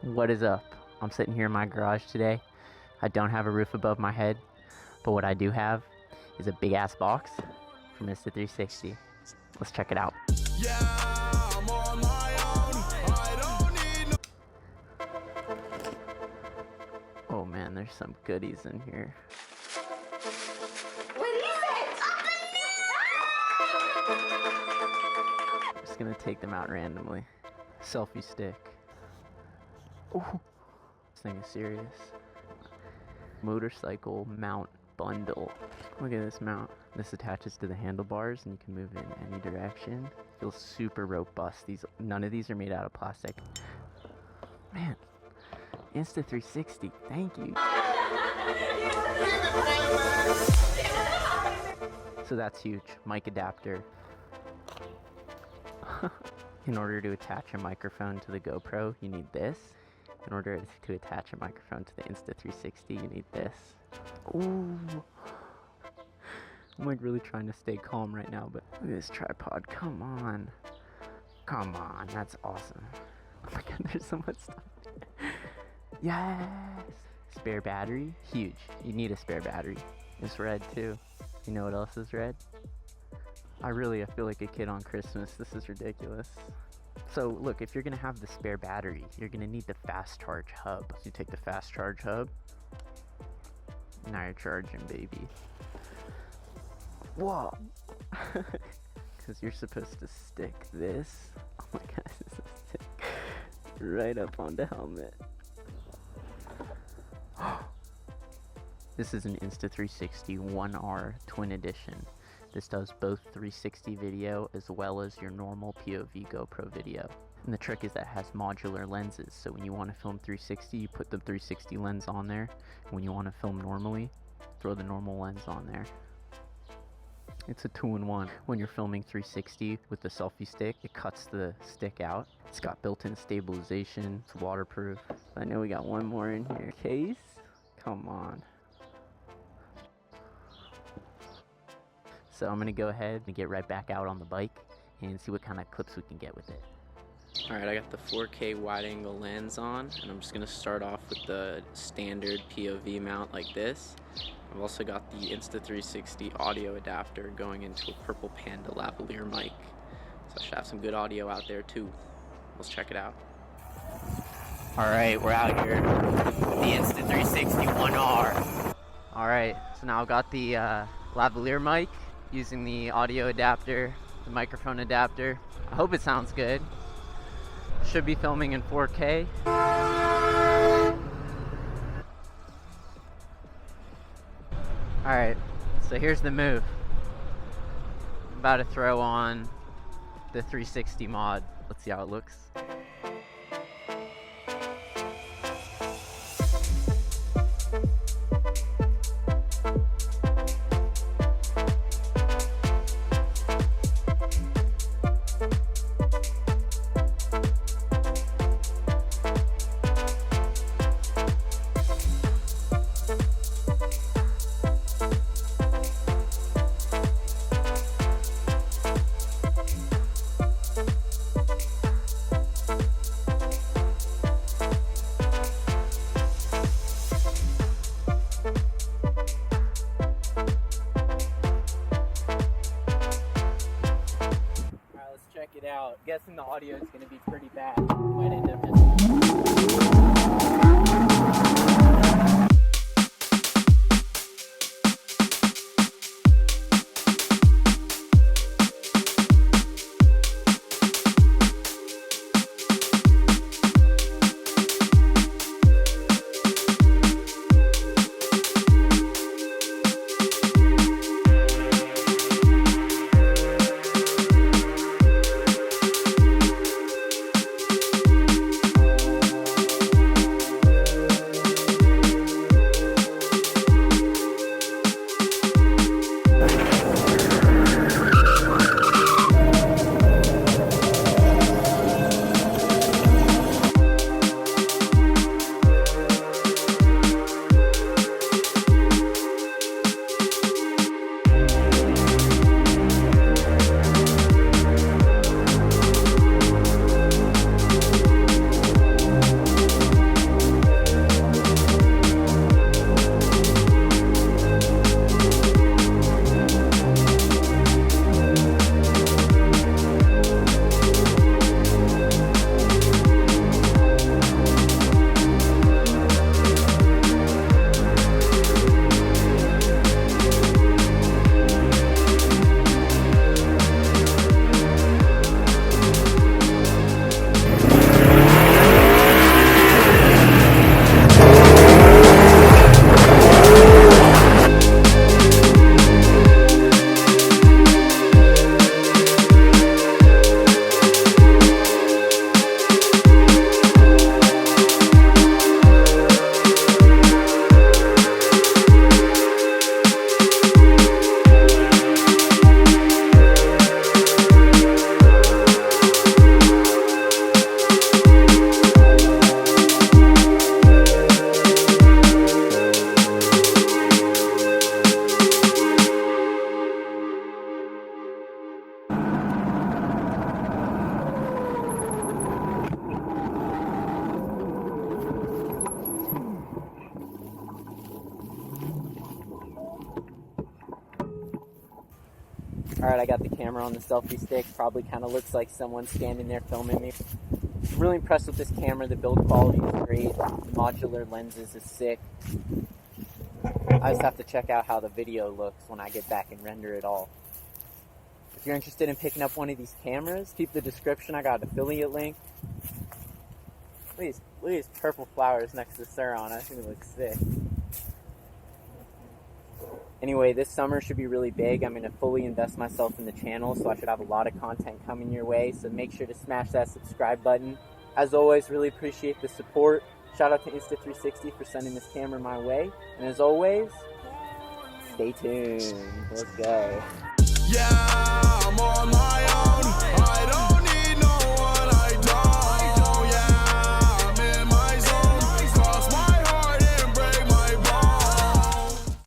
What is up? I'm sitting here in my garage today. I don't have a roof above my head, but what I do have is a big ass box from Insta360. Let's check it out. Yeah, I'm on my own. I don't need no. Oh man, there's some goodies in here. What is it? I'm just gonna take them out randomly. Selfie stick. Oh, this thing is serious. Motorcycle mount bundle. Look at this mount. This attaches to the handlebars and you can move it in any direction. Feels super robust. None of these are made out of plastic. Man, Insta360, thank you. So that's huge. Mic adapter. In order to attach a microphone to the GoPro, you need this. In order to attach a microphone to the Insta360, you need this. Ooh. I'm like really trying to stay calm right now, but look at this tripod. Come on. Come on, that's awesome. Oh my god, there's so much stuff. Yes! Spare battery, huge. You need a spare battery. It's red too. You know what else is red? I feel like a kid on Christmas. This is ridiculous. So look, if you're gonna have the spare battery, you're gonna need the fast charge hub. So you take the fast charge hub. Now you're charging, baby. Whoa! Because you're supposed to stick this. Oh my god, this is sick. Right up on the helmet. This is an Insta360 OneR Twin Edition. This does both 360 video as well as your normal POV GoPro video. And the trick is that it has modular lenses, so when you want to film 360, you put the 360 lens on there. And when you want to film normally, throw the normal lens on there. It's a 2-in-1. When you're filming 360 with the selfie stick, it cuts the stick out. It's got built-in stabilization, it's waterproof. I know we got one more in here. Case? Come on. So I'm gonna go ahead and get right back out on the bike and see what kind of clips we can get with it. Alright, I got the 4K wide angle lens on, and I'm just gonna start off with the standard POV mount like this. I've also got the Insta360 audio adapter going into a Purple Panda lavalier mic. So I should have some good audio out there too. Let's check it out. Alright, we're out here. The Insta360 OneR. Alright, so now I've got the lavalier mic using the audio adapter, the microphone adapter. I hope it sounds good. Should be filming in 4K. Alright, so here's the move. I'm about to throw on the 360 mod. Let's see how it looks. Out. Guessing the audio is going to be pretty bad. Might end up just Alright, I got the camera on the selfie stick. Probably kind of looks like someone standing there filming me. I'm really impressed with this camera. The build quality is great. The modular lenses is sick. I just have to check out how the video looks when I get back and render it all. If you're interested in picking up one of these cameras, keep the description. I got an affiliate link. Look at these purple flowers next to Sur Ron. I think it looks sick. Anyway, this summer should be really big. I'm going to fully invest myself in the channel, so I should have a lot of content coming your way. So make sure to smash that subscribe button. As always, really appreciate the support. Shout out to Insta360 for sending this camera my way. And as always, stay tuned. Let's go. Yeah, I'm on